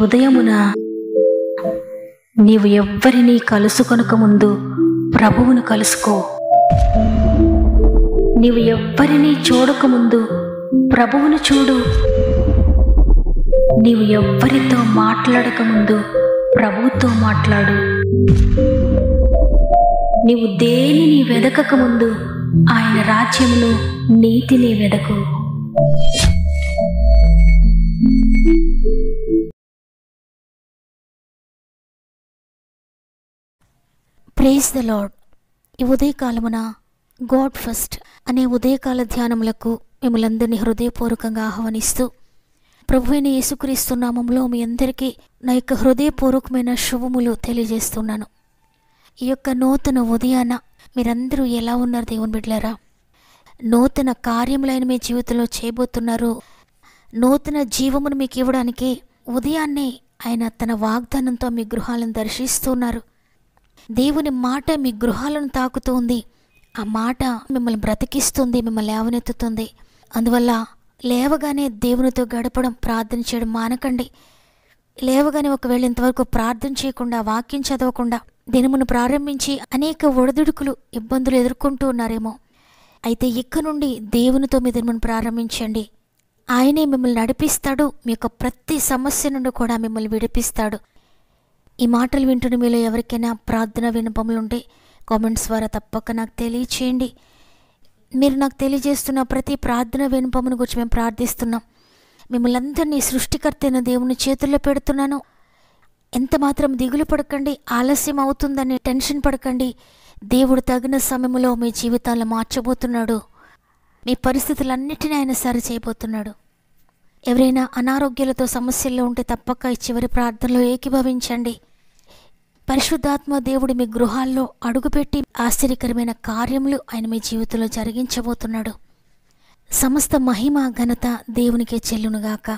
ఉదయమున నీవు ఎవ్వరినీ కలుసుకొనక ముందు ప్రభువును కలుసుకో. నీవు ఎవ్వరినీ చూడకముందు ప్రభువును చూడు. నీవు ఎవ్వరితో మాట్లాడకముందు ప్రభువుతో మాట్లాడు. నీవు దేనిని వెదకక ముందు ఆయన రాజ్యమును, నీతిని వెదకు. Praise the lord. ఈ ఉదయకాలమున గాడ్ ఫస్ట్ అనే ఉదయకాల ధ్యానములకు మిమ్మల్ందరినీ హృదయపూర్వకంగా ఆహ్వానిస్తూ, ప్రభువైన యేసుక్రీస్తు నామములో మీ అందరికీ నా యొక్క హృదయపూర్వకమైన శుభములు తెలియజేస్తున్నాను. ఈ యొక్క నూతన ఉదయాన మీరందరూ ఎలా ఉన్నారు దేవుని బిడ్డలారా? నూతన కార్యములైన మీ జీవితంలో చేయబోతున్నారు. నూతన జీవమును మీకు ఇవ్వడానికి ఉదయాన్నే ఆయన తన వాగ్దానంతో మీ గృహాలను దర్శిస్తున్నారు. దేవుని మాట మీ గృహాలను తాకుతూ ఉంది. ఆ మాట మిమ్మల్ని బ్రతికిస్తుంది, మిమ్మల్ని లేవనెత్తుతుంది. అందువల్ల లేవగానే దేవునితో గడపడం, ప్రార్థన చేయడం మానకండి. లేవగానే ఒకవేళ ఇంతవరకు ప్రార్థన చేయకుండా, వాక్యం చదవకుండా దినమును ప్రారంభించి అనేక ఒడిదుడుకులు, ఇబ్బందులు ఎదుర్కొంటూ ఉన్నారేమో. అయితే ఇక నుండి దేవునితో మీ దినమును ప్రారంభించండి. ఆయనే మిమ్మల్ని నడిపిస్తాడు. మీ యొక్క ప్రతి సమస్య నుండి కూడా మిమ్మల్ని విడిపిస్తాడు. ఈ మాటలు వింటున్న మీలో ఎవరికైనా ప్రార్థన విన్నపములుంటే కామెంట్స్ ద్వారా తప్పక నాకు తెలియచేయండి. మీరు నాకు తెలియజేస్తున్న ప్రతి ప్రార్థన విన్నపమును గురించి మేము ప్రార్థిస్తున్నాం. మిమ్మల్ని అందరినీ సృష్టికర్త అయిన దేవుని చేతుల్లో పెడుతున్నాను. ఎంత మాత్రం దిగులు పడకండి, ఆలస్యం అవుతుందని టెన్షన్ పడకండి. దేవుడు తగిన సమయంలో మీ జీవితాలను మార్చబోతున్నాడు. మీ పరిస్థితులన్నిటినీ ఆయన సరి చేయబోతున్నాడు. ఎవరైనా అనారోగ్యాలతో సమస్యల్లో ఉంటే తప్పక ఈ చివరి ప్రార్థనలో ఏకీభవించండి. పరిశుద్ధాత్మ దేవుడు మీ గృహాల్లో అడుగుపెట్టి ఆశ్చర్యకరమైన కార్యములు ఆయన మీ జీవితంలో జరిగించబోతున్నాడు. సమస్త మహిమ ఘనత దేవునికే చెల్లునుగాక.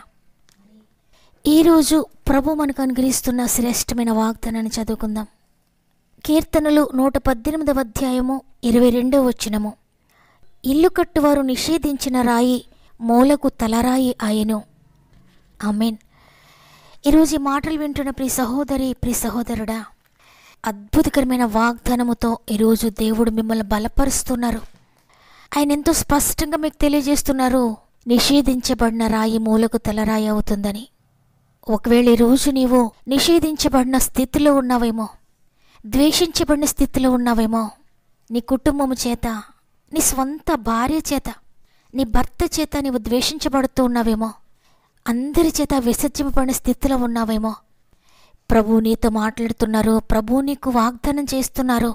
ఈరోజు ప్రభు మనకు అనుగ్రహిస్తున్న శ్రేష్టమైన వాగ్దానాన్ని చదువుకుందాం. కీర్తనలు 118వ అధ్యాయము 22వ వచనము. ఇల్లు కట్టువారు నిషేధించిన రాయి మూలకు తలరాయి ఆయను. ఆమేన్. ఈరోజు ఈ మాటలు వింటున్న ప్రియ సహోదరి, ప్రియ సహోదరుడా, అద్భుతకరమైన వాగ్దానముతో ఈరోజు దేవుడు మిమ్మల్ని బలపరుస్తున్నారు. ఆయన ఎంతో స్పష్టంగా మీకు తెలియజేస్తున్నారు, నిషేధించబడిన రాయి మూలకు తలరాయి అవుతుందని. ఒకవేళ ఈరోజు నీవు నిషేధించబడిన స్థితిలో ఉన్నావేమో, ద్వేషించబడిన స్థితిలో ఉన్నావేమో, నీ కుటుంబము చేత, నీ స్వంత భార్య చేత, నీ భర్త చేత నీవు ద్వేషించబడుతూ ఉన్నావేమో, అందరి చేత విసర్జింపబడిన స్థితిలో ఉన్నావేమో. ప్రభు నీతో మాట్లాడుతున్నారు. ప్రభు నీకు వాగ్దానం చేస్తున్నారు.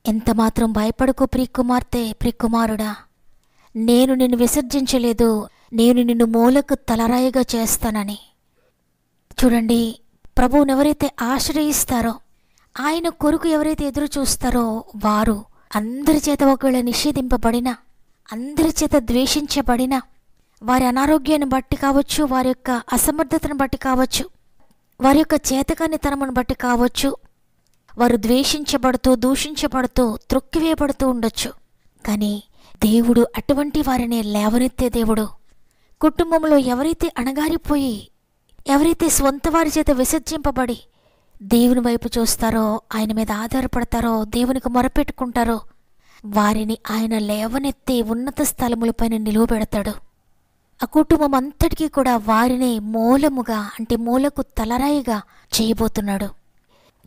ఎంత మాత్రం భయపడకు ప్రియ కుమార్తె, ప్రియ కుమారుడా. నేను నిన్ను విసర్జించలేదు, నేను నిన్ను మూలకు తలరాయిగా చేస్తానని. చూడండి, ప్రభువుని ఎవరైతే ఆశ్రయిస్తారో, ఆయన కొరకు ఎవరైతే ఎదురు చూస్తారో వారు అందరి చేత ఒకవేళ నిషేధింపబడిన, అందరి చేత ద్వేషించబడిన, వారి అనారోగ్యాన్ని బట్టి కావచ్చు, వారి యొక్క అసమర్థతను బట్టి కావచ్చు, వారి యొక్క చేతకానితనమును బట్టి కావచ్చు, వారు ద్వేషించబడుతూ, దూషించబడుతూ, త్రొక్కివేయబడుతూ ఉండొచ్చు. కానీ దేవుడు అటువంటి వారిని లేవనెత్తే దేవుడు. కుటుంబంలో ఎవరైతే అణగారిపోయి, ఎవరైతే స్వంత వారి చేత విసర్జింపబడి దేవుని వైపు చూస్తారో, ఆయన మీద ఆధారపడతారో, దేవునికి మొరపెట్టుకుంటారో వారిని ఆయన లేవనెత్తే ఉన్నత స్థలములపైన నిలువబెడతాడు. ఆ కుటుంబం అంతటికీ కూడా వారిని మూలముగా, అంటే మూలకు తలరాయిగా చేయబోతున్నాడు.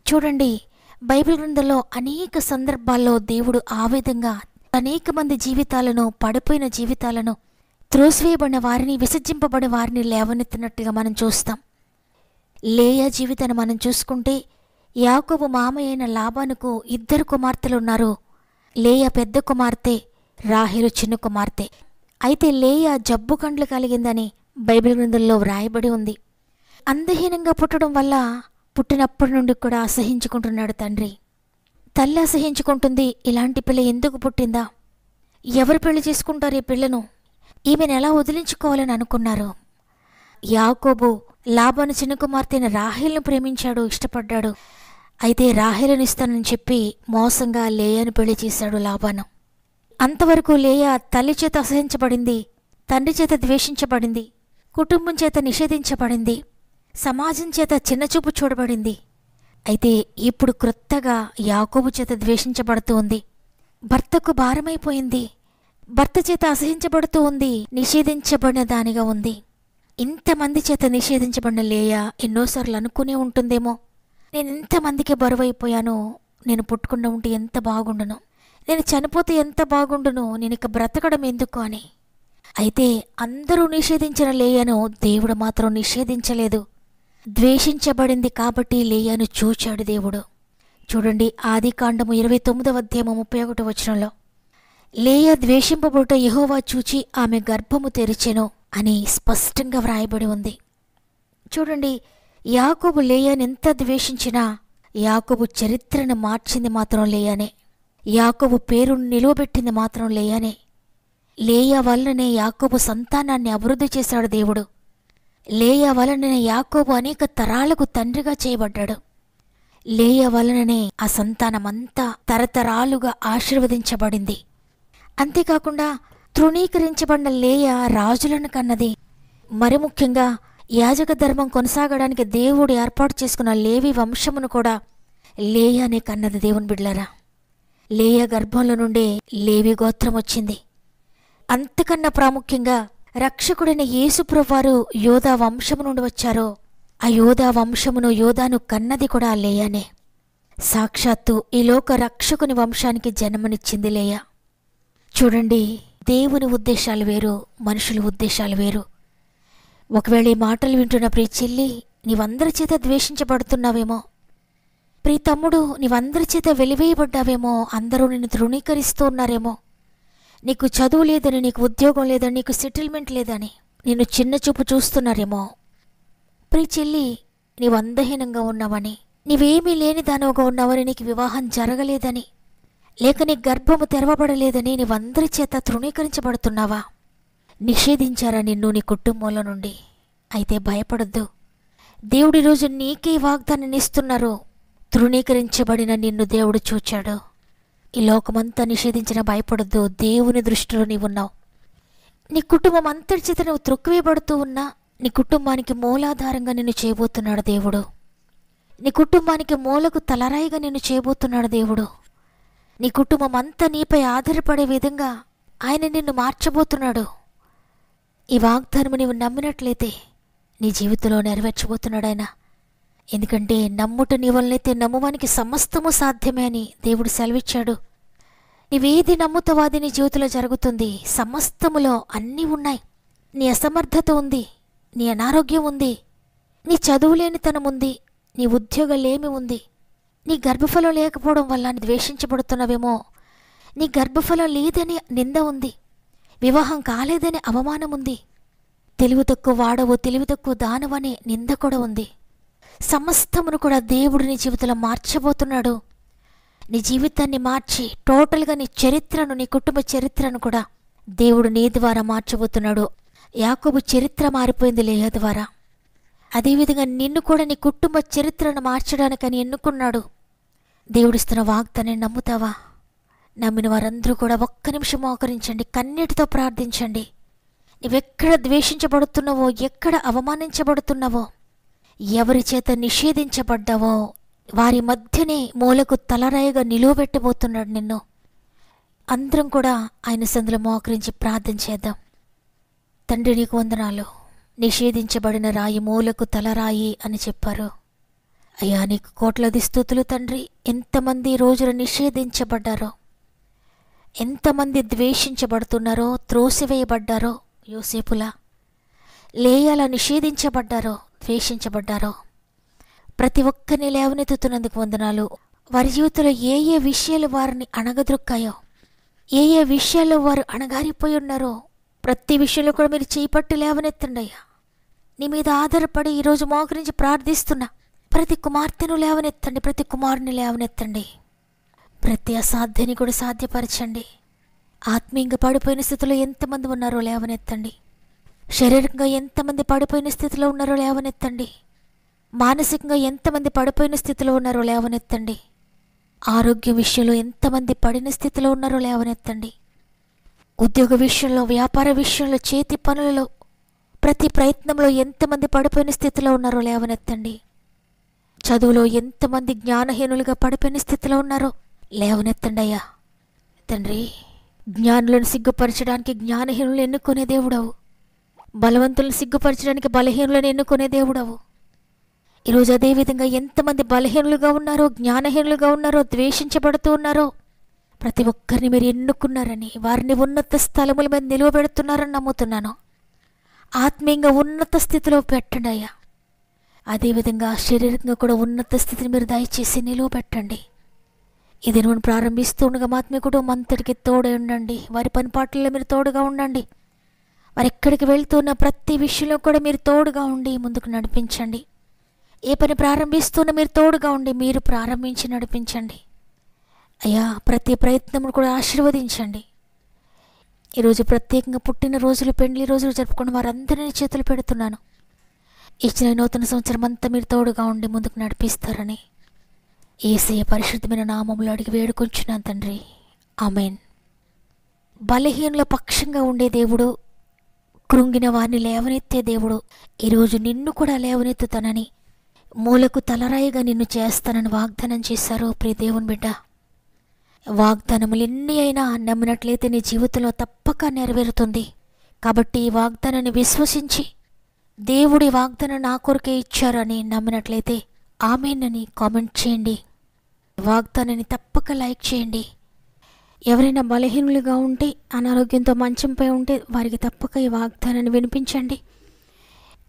చూడండి, బైబిల్ గ్రంథంలో అనేక సందర్భాల్లో దేవుడు ఆ విధంగా అనేక మంది జీవితాలను, పడిపోయిన జీవితాలను, త్రోసివేయబడిన వారిని, విసర్జింపబడిన వారిని లేవనెత్తినట్టుగా మనం చూస్తాం. లేయా జీవితాన్ని మనం చూసుకుంటే, యాకోబు మామయ్య అయిన లాబానుకు 2 కుమార్తెలు ఉన్నారు. లేయా పెద్ద కుమార్తె, రాహేలు చిన్న కుమార్తె. అయితే లేయా జబ్బు కండ్లు కలిగిందని బైబిల్ గ్రంథంలో వ్రాయబడి ఉంది. అందహీనంగా పుట్టడం వల్ల పుట్టినప్పటి నుండి కూడా అసహించుకుంటున్నాడు తండ్రి. తల్లి అసహించుకుంటుంది, ఇలాంటి పిల్ల ఎందుకు పుట్టిందా, ఎవరు పెళ్లి చేసుకుంటారు ఈ పిల్లను, ఈమెను ఎలా వదిలించుకోవాలని అనుకున్నారు. యాకోబు లాబాను చిన్న కుమార్తెను రాహేలును ప్రేమించాడు, ఇష్టపడ్డాడు. అయితే రాహేలును ఇస్తానని చెప్పి మోసంగా లేయాను పెళ్లి చేశాడు లాబాను. అంతవరకు లేయా తల్లి చేత అసహించబడింది, తండ్రి చేత ద్వేషించబడింది, కుటుంబం చేత నిషేధించబడింది. సమాజం చేత చిన్నచూపు చూడబడింది. అయితే ఇప్పుడు క్రొత్తగా యాకోబు చేత ద్వేషించబడుతూ ఉంది. భర్తకు భారమైపోయింది. భర్త చేత అసహించబడుతూ ఉంది. నిషేధించబడిన దానిగా ఉంది. ఇంతమంది చేత నిషేధించబడిన లేయా ఎన్నోసార్లు అనుకునే ఉంటుందేమో, నేను ఇంతమందికి బరువైపోయాను, నేను పుట్టుకుండా ఉంటే ఎంత బాగుండును, నేను చనిపోతే ఎంత బాగుండును, నేను ఇక బ్రతకడం ఎందుకు అని. అయితే అందరూ నిషేధించిన లేయాను దేవుడు మాత్రం నిషేధించలేదు. ద్వేషించబడింది కాబట్టి లేయాను చూచాడు దేవుడు. చూడండి, ఆదికాండము 29వ అధ్యాయము 31వ వచనంలో, లేయా ద్వేషింపబడుట యెహోవా చూచి ఆమె గర్భము తెరిచెను అని స్పష్టంగా వ్రాయబడి ఉంది. చూడండి, యాకోబు లేయాను ఎంత ద్వేషించినా యాకోబు చరిత్రను మార్చింది మాత్రం లేయానే. యాకోబు పేరును నిలువబెట్టింది మాత్రం లేయానే. లేయా వలననే యాకోబు సంతానాన్ని అభివృద్ధి చేశాడు దేవుడు. లేయా వలననే యాకోబు అనేక తరాలకు తండ్రిగా చేయబడ్డాడు. లేయా వలననే ఆ సంతానమంతా తరతరాలుగా ఆశీర్వదించబడింది. అంతేకాకుండా తృణీకరించబడిన లేయా రాజులను కన్నది. మరి ముఖ్యంగా యాజక ధర్మం కొనసాగడానికి దేవుడు ఏర్పాటు చేసుకున్న లేవి వంశమును కూడా లేయానే కన్నది. దేవుని బిడ్డలారా, లేయా గర్భంలో నుండే లేవి గోత్రం వచ్చింది. అంతకన్నా ప్రాముఖ్యంగా రక్షకుడైన యేసుప్రభువారు యోధా వంశము నుండి వచ్చారో ఆ యోధా వంశమును యోధాను కన్నది కూడా లేయానే. సాక్షాత్తు ఈ లోక రక్షకుని వంశానికి జన్మనిచ్చింది లేయా. చూడండి, దేవుని ఉద్దేశాలు వేరు, మనుషుల ఉద్దేశాలు వేరు. ఒకవేళ ఈ మాటలు వింటున్న ప్రియ చెల్లి, నీవందరి చేత ద్వేషించబడుతున్నావేమో. ప్రియ తమ్ముడు, నీవందరి చేత వెలివేయబడ్డావేమో. అందరూ నిన్ను తృణీకరిస్తూ ఉన్నారేమో. నీకు చదువు లేదని, నీకు ఉద్యోగం లేదని, నీకు సెటిల్మెంట్ లేదని నిన్ను చిన్న చూపు చూస్తున్నారేమో. ప్రియ చెల్లి, నీవు అందహీనంగా ఉన్నావని, నీవేమీ లేని దానవుగా ఉన్నావని, నీకు వివాహం జరగలేదని, లేక నీ గర్భము తెరవబడలేదని నీవందరి చేత తృణీకరించబడుతున్నావా? నిషేధించారా నిన్ను నీ కుటుంబంలో నుండి? అయితే భయపడొద్దు. దేవుడి రోజు నీకే వాగ్దానాన్ని ఇస్తున్నారు. తృణీకరించబడిన నిన్ను దేవుడు చూచాడు. ఈ లోకమంతా నిషేధించిన భయపడొద్దు. దేవుని దృష్టిలో నీవున్నావు. నీ కుటుంబం అంతటి చేత నువ్వు త్రొక్కివేయబడుతూ ఉన్నా నీ కుటుంబానికి మూలాధారంగా నిన్ను చేయబోతున్నాడు దేవుడు. నీ కుటుంబానికి మూలకు తలరాయిగా నిన్ను చేయబోతున్నాడు దేవుడు. నీ కుటుంబం అంతా నీపై ఆధారపడే విధంగా ఆయన నిన్ను మార్చబోతున్నాడు. ఈ వాగ్దానము నీవు నమ్మినట్లయితే నీ జీవితంలో నెరవేర్చబోతున్నాడు ఆయన. ఎందుకంటే నమ్ముట నీ వలనైతే నమ్మువానికి సమస్తము సాధ్యమే అని దేవుడు సెలవిచ్చాడు. నీవేది నమ్ముతావో అది నీ జీవితంలో జరుగుతుంది. సమస్తములో అన్నీ ఉన్నాయి. నీ అసమర్థత ఉంది, నీ అనారోగ్యం ఉంది, నీ చదువులేనితనం ఉంది, నీ ఉద్యోగాలేమి ఉంది, నీ గర్భఫలం లేకపోవడం వల్ల ద్వేషించబడుతున్నావేమో, నీ గర్భఫలం లేదని నింద ఉంది, వివాహం కాలేదని అవమానం ఉంది, తెలివి తక్కువ వాడవు, తెలివి తక్కువ దానవనే నింద కూడా ఉంది. సమస్తమును కూడా దేవుడు నీ జీవితంలో మార్చబోతున్నాడు. నీ జీవితాన్ని మార్చి టోటల్గా నీ చరిత్రను, నీ కుటుంబ చరిత్రను కూడా దేవుడు నీ ద్వారా మార్చబోతున్నాడు. యాకోబు చరిత్ర మారిపోయింది లేయా ద్వారా. అదేవిధంగా నిన్ను కూడా నీ కుటుంబ చరిత్రను మార్చడానికని ఎన్నుకున్నాడు. దేవుడిస్తున్న వాగ్దాన్ని నమ్ముతావా? నమ్మిన వారందరూ కూడా ఒక్క నిమిషం మోకరించండి, కన్నీటితో ప్రార్థించండి. నీవెక్కడ ద్వేషించబడుతున్నావో, ఎక్కడ అవమానించబడుతున్నావో, ఎవరి చేత నిషేధించబడ్డావో వారి మధ్యనే మూలకు తలరాయిగా నిలువబెట్టబోతున్నాడు నిన్ను. అందరం కూడా ఆయన సందులో మోకరించి ప్రార్థన చేద్దాం. తండ్రి, నీకు వందనాలు. నిషేధించబడిన రాయి మూలకు తలరాయి అని చెప్పారు. అయ్యా, నీకు కోట్లాది స్తుతులు తండ్రి. ఎంతమంది రోజులు నిషేధించబడ్డారో, ఎంతమంది ద్వేషించబడుతున్నారో, త్రోసివేయబడ్డారో, యోసేపులా లేయాలా నిషేధించబడ్డారో, ద్వేషించబడ్డారో, ప్రతి ఒక్కరిని లేవనెత్తుతున్నందుకు వందనాలు. వారి జీవితంలో ఏ ఏ విషయాలు వారిని అణగద్రొక్కాయో, ఏ ఏ విషయాల్లో వారు అణగారిపోయి ఉన్నారో ప్రతి విషయంలో కూడా మీరు చేపట్టి లేవనెత్తండి అయ్యా. నీ మీద ఆధారపడి ఈరోజు మోకరించి ప్రార్థిస్తున్నా ప్రతి కుమార్తెను లేవనెత్తండి, ప్రతి కుమారుని లేవనెత్తండి. ప్రతి అసాధ్యాన్ని కూడా సాధ్యపరచండి. ఆత్మీయంగా పడిపోయిన స్థితిలో ఎంతమంది ఉన్నారో లేవనెత్తండి. శారీరకంగా ఎంతమంది పడిపోయిన స్థితిలో ఉన్నారో లేవనెత్తండి. మానసికంగా ఎంతమంది పడిపోయిన స్థితిలో ఉన్నారో లేవనెత్తండి. ఆరోగ్య విషయంలో ఎంతమంది పడిన స్థితిలో ఉన్నారో లేవనెత్తండి. ఉద్యోగ విషయంలో, వ్యాపార విషయంలో, చేతి పనులలో ప్రతి ప్రయత్నంలో ఎంతమంది పడిపోయిన స్థితిలో ఉన్నారో లేవనెత్తండి. చదువులో ఎంతమంది జ్ఞానహీనులుగా పడిపోయిన స్థితిలో ఉన్నారో లేవనెత్తండి అయ్యా. తండ్రి, జ్ఞానులను సిగ్గుపరచడానికి జ్ఞానహీనులను ఎన్నుకునే దేవుడవు, బలవంతులను సిగ్గుపరచడానికి బలహీనులను ఎన్నుకునే దేవుడవు. ఈరోజు అదేవిధంగా ఎంతమంది బలహీనులుగా ఉన్నారో, జ్ఞానహీనులుగా ఉన్నారో, ద్వేషించబడుతూ ఉన్నారో ప్రతి ఒక్కరిని మీరు ఎన్నుకున్నారని, వారిని ఉన్నత స్థలముల మీద నిలువబెడుతున్నారని నమ్ముతున్నాను. ఆత్మీయంగా ఉన్నత స్థితిలో పెట్టండి అయ్యా. అదేవిధంగా శారీరకంగా కూడా ఉన్నత స్థితిని మీరు దయచేసి నిలువబెట్టండి. ఇది నువ్వు ప్రారంభిస్తూ ఉండగా మా ఆత్మీయ కుటుంబం అంతటికి తోడై ఉండండి. వారి పనిపాట్లలో మీరు తోడుగా ఉండండి. వారు ఎక్కడికి వెళ్తున్న ప్రతి విషయంలో కూడా మీరు తోడుగా ఉండి ముందుకు నడిపించండి. ఏ పని ప్రారంభిస్తున్నా మీరు తోడుగా ఉండి మీరు ప్రారంభించి నడిపించండి అయ్యా. ప్రతి ప్రయత్నమును కూడా ఆశీర్వదించండి. ఈరోజు ప్రత్యేకంగా పుట్టిన రోజులు, పెండ్లి రోజులు జరుపుకున్న వారందరినీ చేతులు పెడుతున్నాను. ఇచ్చిన నూతన సంవత్సరం అంతా మీరు తోడుగా ఉండి ముందుకు నడిపిస్తారని యేసయ్య పరిశుద్ధమైన నామములో అడిగి వేడుకొంచున్నాను తండ్రి. ఆమేన్. బలహీనుల పక్షంగా ఉండే దేవుడు, కృంగిన వారిని లేవనెత్తే దేవుడు, ఈరోజు నిన్ను కూడా లేవనెత్తుతానని, మూలకు తలరాయిగా నిన్ను చేస్తానని వాగ్దానం చేశారు ప్రియ దేవుని బిడ్డ. వాగ్దానములు ఎన్ని అయినా నమ్మినట్లయితే నీ జీవితంలో తప్పక నెరవేరుతుంది. కాబట్టి ఈ వాగ్దానాన్ని విశ్వసించి దేవుడి వాగ్దానం నా కొరకే ఇచ్చారని నమ్మినట్లయితే ఆమేన్ అని కామెంట్ చేయండి. వాగ్దానాన్ని తప్పక లైక్ చేయండి. ఎవరైనా బలహీనులుగా ఉంటే, అనారోగ్యంతో మంచంపై ఉంటే వారికి తప్పక ఈ వాగ్దానాన్ని వినిపించండి.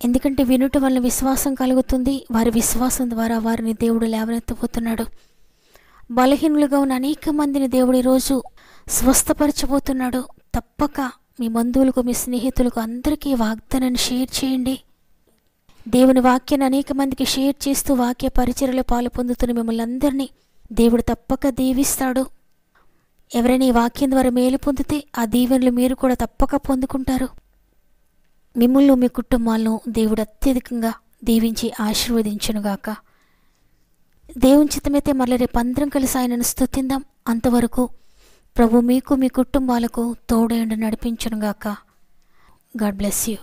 ఎందుకంటే వినుట వలన విశ్వాసం కలుగుతుంది. వారి విశ్వాసం ద్వారా వారిని దేవుడు లేవనెత్తబోతున్నాడు. బలహీనులుగా ఉన్న అనేక మందిని దేవుడు ఈరోజు స్వస్థపరచబోతున్నాడు. తప్పక మీ బంధువులకు, మీ స్నేహితులకు అందరికీ వాగ్దానాన్ని షేర్ చేయండి. దేవుని వాక్యాన్ని అనేక మందికి షేర్ చేస్తూ వాక్య పరిచర్యలో పాలు పొందుతున్న మిమ్మల్ని అందరినీ దేవుడు తప్పక దీవిస్తాడు. ఎవరైనా ఈ వాక్యం ద్వారా మేలు పొందితే ఆ దీవెనలు మీరు కూడా తప్పక పొందుకుంటారు. మిమ్మల్ని, మీ కుటుంబాలను దేవుడు అత్యధికంగా దీవించి ఆశీర్వదించునుగాక. దేవుని చిత్తమైతే మళ్ళీ రేపు అందరం కలిసి ఆయనను స్తుతిందాం. అంతవరకు ప్రభు మీకు, మీ కుటుంబాలకు తోడై ఉండి నడిపించునుగాక. God bless you.